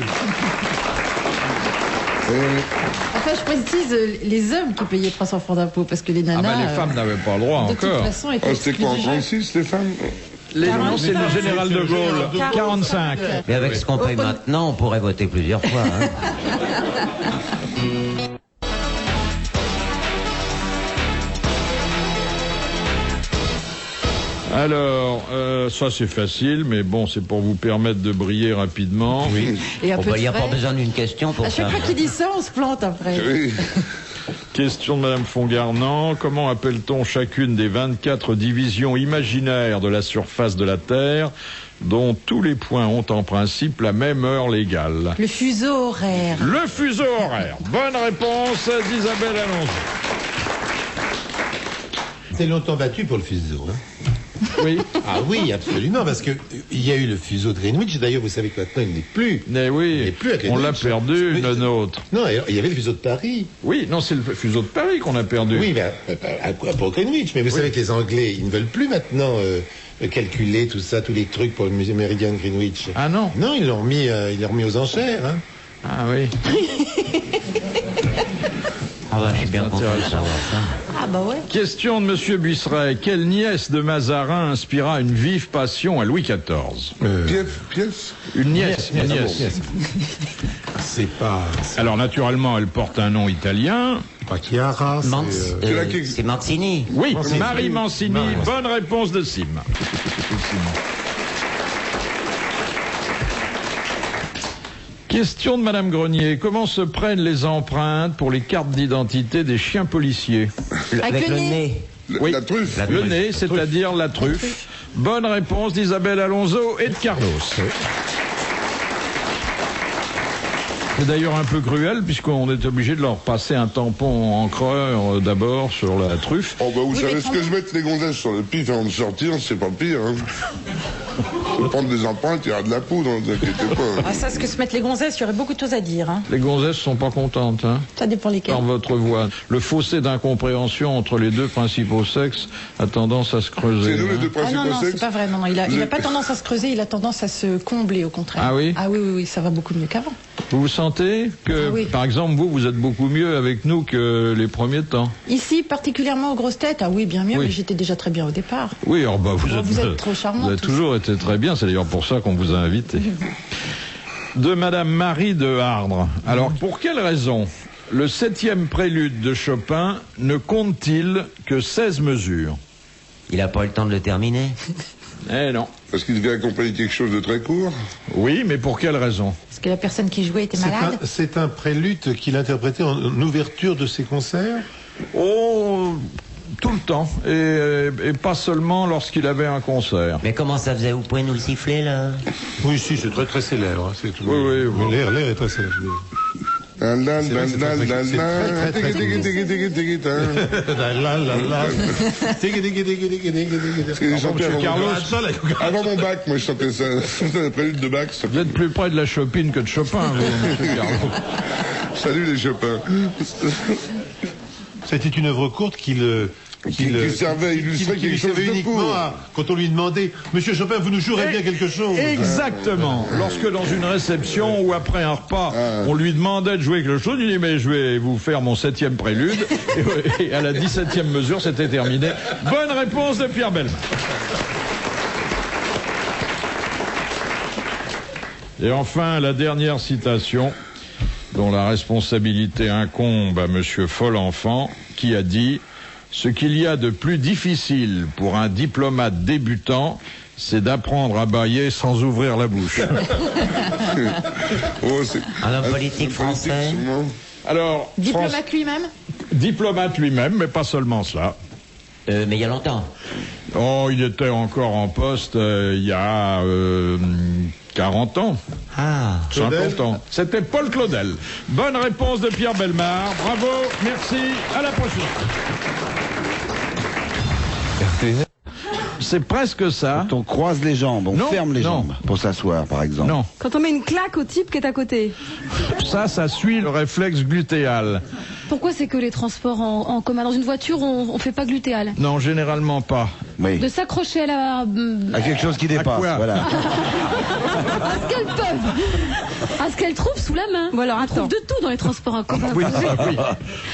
Enfin, je précise, les hommes qui payaient 300 francs d'impôts, parce que les Ah nanas... ben les femmes n'avaient pas le droit de toute encore. façon, étaient Oh, c'était quoi, en exclues du jeu. 36, Stéphane? Non, c'est le général de Gaulle. 45. Mais avec ce qu'on paye maintenant, on pourrait voter plusieurs fois. Hein. Alors, ça c'est facile, mais bon, c'est pour vous permettre de briller rapidement. Oui. Et un peu de Il n'y a pas frais. besoin d'une question pour À chaque ça. fois qu'il dit ça, on se plante après. Oui. Question de Madame Fongarnant. Comment appelle-t-on chacune des 24 divisions imaginaires de la surface de la Terre, dont tous les points ont en principe la même heure légale? Le fuseau horaire. Le fuseau horaire. Bonne réponse d'Isabelle Alonso. C'est longtemps battu pour le fuseau. Hein. Oui. Ah oui, absolument, parce que il y a eu le fuseau de Greenwich. D'ailleurs, vous savez que maintenant, il n'est plus. Mais Il oui, n'est plus à on l'a Greenwich. perdu, Mais- le nôtre. Non, il y avait le fuseau de Paris. Oui, non, c'est le fuseau de Paris qu'on a perdu. Oui, mais à quoi pour Greenwich? Mais vous savez que les Anglais, ils ne veulent plus maintenant calculer tout ça, tous les trucs pour le méridien de Greenwich. Ah non. Non, ils l'ont remis aux enchères. Hein. Ah oui. Ah bah, je suis bien content de intéressant. savoir ça. Ah bah ouais. Question de Monsieur Buisseret. Quelle nièce de Mazarin inspira une vive passion à Louis XIV? Pièce. Une nièce. Une nièce. C'est pas Alors naturellement, elle porte un nom italien. Chiara, C'est Mancini. Oui, Mancini. Marie Mancini. Marie Mancini. Bonne réponse de Sim. Question de Madame Grenier. Comment se prennent les empreintes pour les cartes d'identité des chiens policiers? Avec le nez. nez. Oui. La truffe. Le nez, c'est-à-dire la truffe. Bonne réponse d'Isabelle Alonso et de Carlos. C'est d'ailleurs un peu cruel puisqu'on est obligé de leur passer un tampon encreur d'abord sur la truffe. Oh bah vous Oui, savez mais ce que je mette les gonzesses sur le pif avant de sortir, c'est pas pire. Hein. Faut prendre des empreintes, il y aura de la poudre, ne vous inquiétez pas. Ah ça, ce que se mettent les gonzesses, il y aurait beaucoup de choses à dire. Hein. Les gonzesses sont pas contentes, hein, Ça dépend lesquelles. par votre voix. Le fossé d'incompréhension entre les deux principaux sexes a tendance à se creuser. C'est nous les hein. deux Ah non, principaux non, c'est sexes. pas vrai. Non, non, il a Vous- pas tendance à se creuser, il a tendance à se combler au contraire. Ah oui Ah oui, oui, oui, ça va beaucoup mieux qu'avant. Vous vous sentez que, Ah oui. par exemple, vous êtes beaucoup mieux avec nous que les premiers temps? Ici, particulièrement aux grosses têtes, ah oui, bien mieux, Oui. mais j'étais déjà très bien au départ. Oui, alors bah, vous êtes trop charmante, Vous avez tous. toujours été très bien, c'est d'ailleurs pour ça qu'on vous a invité. De Madame Marie de Hardre. Alors, pour quelle raison le 7e prélude de Chopin ne compte-t-il que 16 mesures? Il n'a pas eu le temps de le terminer. Eh non. Parce qu'il devait accompagner quelque chose de très court. Oui, mais pour quelle raison? Parce que la personne qui jouait était malade. C'est un prélude qu'il interprétait en ouverture de ses concerts. Oh, tout le temps. Et pas seulement lorsqu'il avait un concert. Mais comment ça faisait? Vous pouvez nous le siffler, là? Oui, si, c'est très très célèbre. Hein, c'est tout. Oui, oui, oui. Mais l'air est très célèbre. La la C'est vrai que c'est la très- la c'est la. très, très, très Tiki, tiki, tiki, tiki, tiki. La la la la. Tiki, tiki, tiki, tiki, tiki, tiki. Parce que j'ai chanté Monsieur avant Carlos. avant mon bac, moi je chantais ça. C'était le prélude de bac. ça. Vous êtes plus près de la Chopine que de Chopin, vous, monsieur Carlos. Salut les Chopins. C'était une œuvre courte Qui servait à illustrer qui quelque lui chose servait de uniquement court. quand on lui demandait Monsieur Chopin, vous nous jouerez bien quelque chose. Exactement. Lorsque dans une réception ou après un repas, on lui demandait de jouer quelque chose, il dit mais je vais vous faire mon 7e prélude. Et à la 17e mesure, c'était terminé. Bonne réponse de Pierre Bellemare. Et enfin, la dernière citation, dont la responsabilité incombe à Monsieur Folenfant, qui a dit « Ce qu'il y a de plus difficile pour un diplomate débutant, c'est d'apprendre à bailler sans ouvrir la bouche. Oh, c'est- Un homme politique français. sûrement. » Alors, Diplomate lui-même. diplomate lui-même, mais pas seulement cela. Mais il y a longtemps. Oh, il était encore en poste il y a 40 ans. Ah. 50 ans. C'était Paul Claudel. Bonne réponse de Pierre Bellemare. Bravo, merci, à la prochaine. C'est presque ça. Quand on croise les jambes, on ferme les jambes pour s'asseoir, par exemple. Non. Quand on met une claque au type qui est à côté. Ça suit le réflexe glutéal. Pourquoi c'est que les transports en commun? Dans une voiture, on fait pas glutéal. Non, généralement pas. Oui. De s'accrocher à la... À quelque chose qui dépasse, quoi voilà. à ce qu'elles peuvent. À ce qu'elles trouvent sous la main. Bon alors, On trouve attends. de tout dans les transports en commun. Oui, vous savez. ah oui.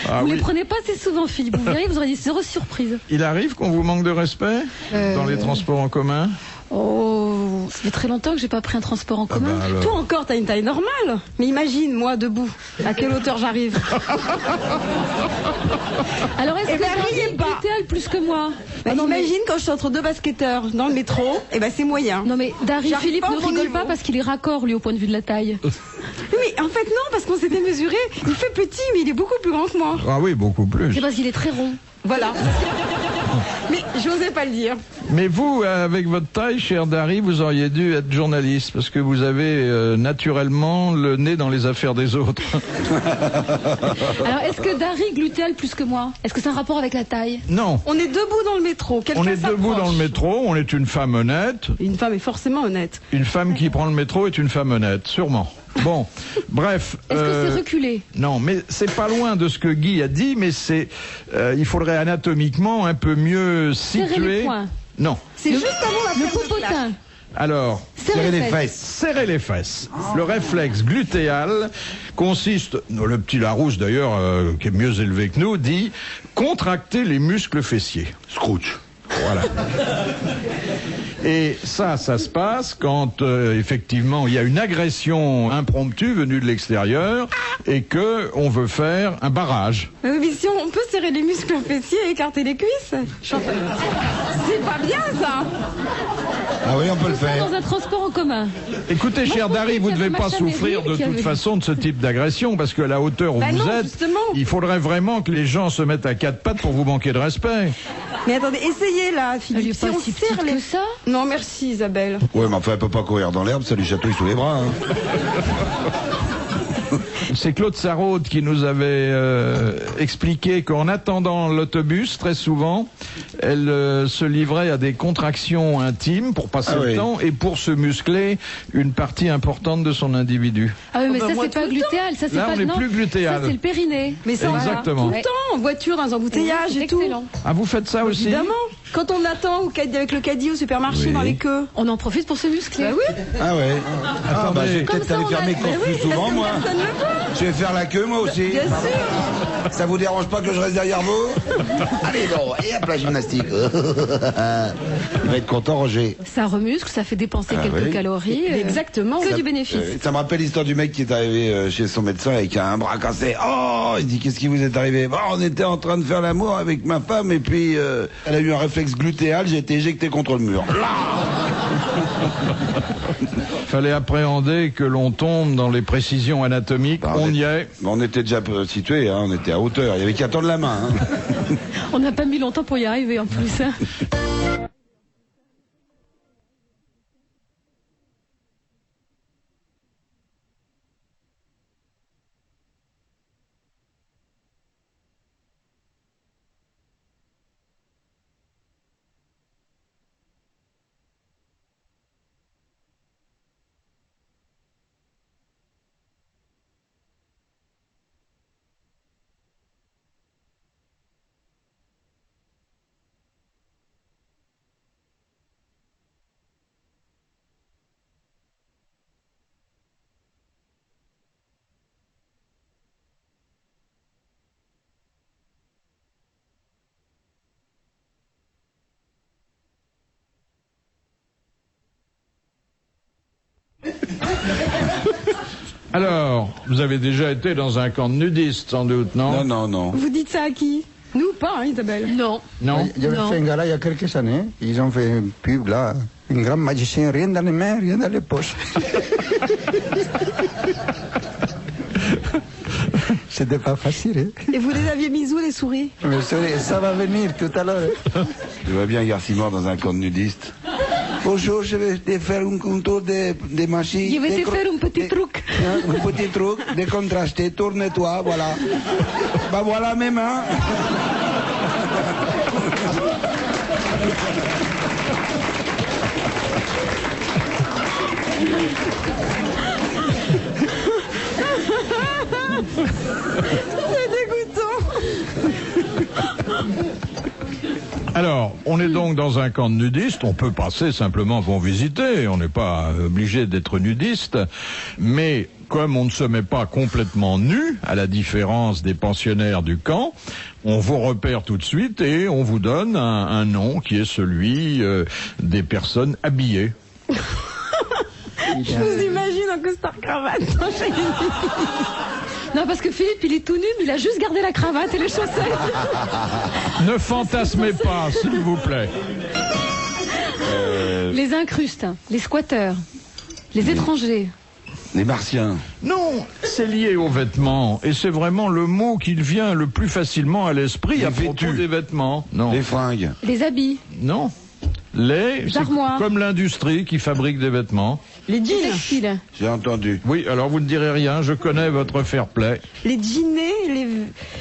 Ah Vous oui. les prenez pas assez souvent, Philippe. Vous verrez, vous aurez des zéro surprise. Il arrive qu'on vous manque de respect dans les transports en commun? Oh, ça fait très longtemps que j'ai pas pris un transport en commun. bah alors. Toi encore, t'as une taille normale. Mais imagine, moi, debout, à quelle hauteur j'arrive. Alors est-ce Eh que ben, Darry riez pas. glutéal plus que moi? Bah, non, mais- imagine quand je suis entre deux basketteurs dans le métro, et ben c'est moyen. Non mais Darry, J'arrive Philippe pas ne au bon rigole niveau. pas parce qu'il est raccord lui au point de vue de la taille. Oui, mais en fait non, parce qu'on s'est démesuré. Il fait petit, mais il est beaucoup plus grand que moi. Ah oui, beaucoup plus. C'est parce qu'il est très rond. Voilà. Mais j'osais pas le dire. Mais vous, avec votre taille, cher Darry, vous auriez dû être journaliste parce que vous avez naturellement le nez dans les affaires des autres. Alors est-ce que Darry glutéal plus que moi? Est-ce que c'est un rapport avec la taille? Non. On est debout dans le métro. Quelqu'un On est debout s'approche. dans le métro, on est une femme honnête. Une femme est forcément honnête. Une femme qui prend le métro est une femme honnête, sûrement. Bon, bref. Est-ce que c'est reculé? Non, mais c'est pas loin de ce que Guy a dit, mais c'est, il faudrait anatomiquement un peu mieux Serrer situer. les poings. Non. C'est juste avant la Le paire de claques. popotin. Alors, Serrer les fesses. serrer les fesses. Le réflexe glutéal consiste, le petit Larousse d'ailleurs, qui est mieux élevé que nous, dit contracter les muscles fessiers. Scrooge. Voilà. Et ça se passe quand effectivement il y a une agression impromptue venue de l'extérieur et que on veut faire un barrage. Mais oui, mais si on peut serrer les muscles fessiers et écarter les cuisses. C'est pas bien ça. Ah oui, on peut le faire. Dans un transport en commun. Écoutez, Moi, cher je pensais Darry, vous ne qu'il y devez avait pas Macha souffrir Meryl de qui toute avait- façon de ce type d'agression parce qu'à la hauteur où Bah vous non, êtes, justement. il faudrait vraiment que les gens se mettent à quatre pattes pour vous manquer de respect. Mais attendez, essayez là, Elle Philippe. est Si pas on si serre petite les... que ça. Non, merci Isabelle. Ouais, mais enfin, elle peut pas courir dans l'herbe, ça lui chatouille sous les bras. Hein. C'est Claude Sarraute qui nous avait expliqué qu'en attendant l'autobus, très souvent, elle se livrait à des contractions intimes pour passer le temps et pour se muscler une partie importante de son individu. Ah oui, mais bah, ça moi, c'est pas tout le temps. glutéal, ça c'est Là, pas on n'est non. plus glutéal. Ça c'est le périnée. Mais ça, Exactement. tout le temps, en voiture, dans un embouteillage C'est et tout. excellent. Ah, vous faites ça aussi? Évidemment. Quand on attend avec le caddie au supermarché Oui. dans les queues. On en profite pour se muscler. Bah oui. Ah ouais. Ah bah, je vais Comme peut-être ça, aller on faire a- mes courses plus souvent, moi. Personne ne le voit. Je vais faire la queue, moi aussi. Bien sûr. Ça vous dérange pas que je reste derrière vous? Allez, bon, et hop, la gymnastique. Il va être content, Roger. Ça remuscle, ça fait dépenser Ah quelques oui. calories. Exactement. Que Ça- du bénéfice. Ça me rappelle l'histoire du mec qui est arrivé chez son médecin et qui a un bras cassé. Oh, il dit, qu'est-ce qui vous est arrivé? Bon, on était en train de faire l'amour avec ma femme et puis elle a eu un réflexe glutéal, j'ai été éjecté contre le mur. Fallait appréhender que l'on tombe dans les précisions anatomiques. Bah, On y est. On était déjà situé, hein, on était à hauteur. Il y avait qu'à tendre la main. Hein. On n'a pas mis longtemps pour y arriver en plus. Hein. Alors, vous avez déjà été dans un camp de nudistes, sans doute, non? Non, non, non. Vous dites ça à qui? Nous pas, hein, Isabelle. Non. Non. J'avais Non. fait un gala il y a quelques années. Ils ont fait une pub là. Un grand magicien, rien dans les mains, rien dans les poches. C'était pas facile. Hein? Et vous les aviez mis où, les souris? Mais ça va venir tout à l'heure. Hein? Je vois bien un garçon mort dans un camp de nudistes. Bonjour, je vais te faire un contour des machines. Je vais te faire un petit truc. Un petit truc, décontrasté, tourne-toi, voilà. Bah voilà mes mains. C'est dégoûtant. Alors, on est donc dans un camp de nudistes, on peut passer simplement pour visiter, on n'est pas obligé d'être nudiste, mais comme on ne se met pas complètement nu, à la différence des pensionnaires du camp, on vous repère tout de suite et on vous donne un nom qui est celui des personnes habillées. Je vous imagine en costard cravate. Non, parce que Philippe, il est tout nu, mais il a juste gardé la cravate et les chaussettes. Ne fantasmez pas, s'il vous plaît. Les incrustes, les squatteurs, les étrangers. Les martiens. Non, c'est lié aux vêtements, et c'est vraiment le mot qui vient le plus facilement à l'esprit Les à propos vêtus. des vêtements. Non, Les fringues. Les habits. non. C'est armoires. comme l'industrie qui fabrique des vêtements. Les Les jeans. textiles. J'ai entendu. Oui, alors vous ne direz rien, je connais votre fair play. Les jeanets, les...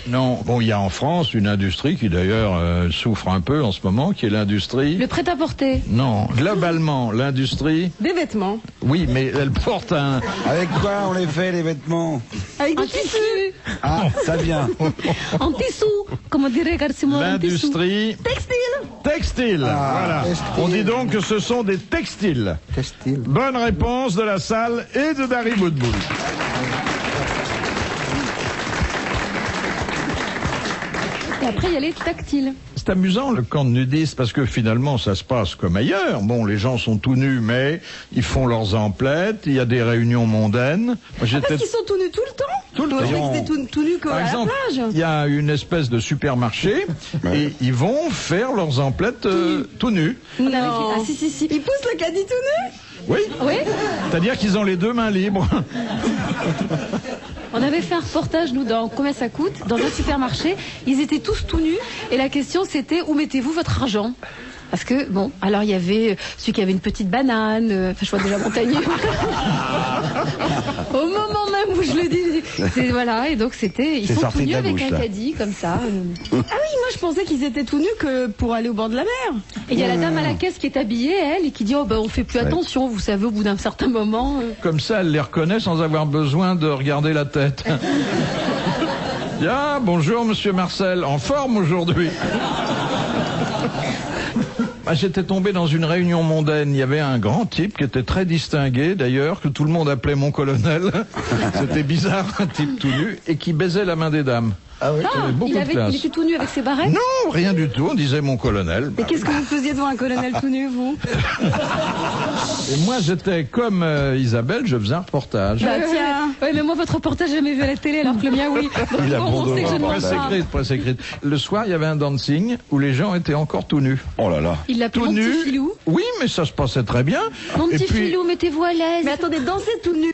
Non, bon, il y a en France une industrie qui d'ailleurs souffre un peu en ce moment, qui est l'industrie... Le prêt-à-porter. Non, globalement, l'industrie... Des vêtements. Oui, mais elle porte un... Avec quoi on les fait, les vêtements? Avec Un des tissus. tissu. Ah, ça vient. En tissu. Comme on dirait Garcia-Morin, en tissu. L'industrie... Textile. Textile, voilà. textile. On dit donc que ce sont des textiles. Textile. Bonne réponse de la salle et de Dari Boudboul. Et après, il y a les tactiles. C'est amusant le camp de nudistes parce que finalement ça se passe comme ailleurs. Bon, les gens sont tout nus, mais ils font leurs emplettes. Il y a des réunions mondaines. Moi, j'étais Parce qu'ils sont tout nus tout le temps. Tout le Moi, je temps. croyais qu'ils étaient tout nus Par à la exemple, plage. il y a une espèce de supermarché et ils vont faire leurs emplettes tout nus. On avait Non. fait- Ah, si, si, si. Ils poussent le caddie tout nu. Oui, Oui. c'est-à-dire qu'ils ont les deux mains libres. On avait fait un reportage, nous, dans Combien ça coûte, dans un supermarché. Ils étaient tous tout nus. Et la question, c'était où mettez-vous votre argent? Parce que, bon, alors il y avait celui qui avait une petite banane, enfin je vois déjà Montagnier. Au moment même où je le dis, voilà, et donc c'était, ils C'est sont sorti tout de nus la avec bouche, un là. caddie, comme ça. Ah oui, moi je pensais qu'ils étaient tout nus que pour aller au bord de la mer. Et il y a la dame à la caisse qui est habillée, elle, et qui dit, oh ben on fait plus attention, vous savez, au bout d'un certain moment. Comme ça, elle les reconnaît sans avoir besoin de regarder la tête. Bien, bonjour Monsieur Marcel, en forme aujourd'hui. Ah, j'étais tombé dans une réunion mondaine. Il y avait un grand type qui était très distingué, d'ailleurs, que tout le monde appelait mon colonel. C'était bizarre, un type tout nu, et qui baisait la main des dames. Ah oui. Ah, avait beaucoup de classe. il était tout nu avec ses barrettes. Non, rien du tout, on disait mon colonel. Et qu'est-ce que vous faisiez devant un colonel tout nu, vous? Et moi, j'étais comme Isabelle, je faisais un reportage. Bah tiens. Ouais, mais moi, votre reportage, j'ai jamais vu à la télé, alors que le mien, oui. Donc, Il a bon, bon on sait que je ne devant, mens Presse pas. écrite, presse écrite. Le soir, il y avait un dancing où les gens étaient encore tout nus. Oh là là. Il l'appelait Tout mon nus. petit filou. Oui, mais ça se passait très bien. Mon Et petit puis, filou, mettez-vous à l'aise. Mais attendez, danser tout nu,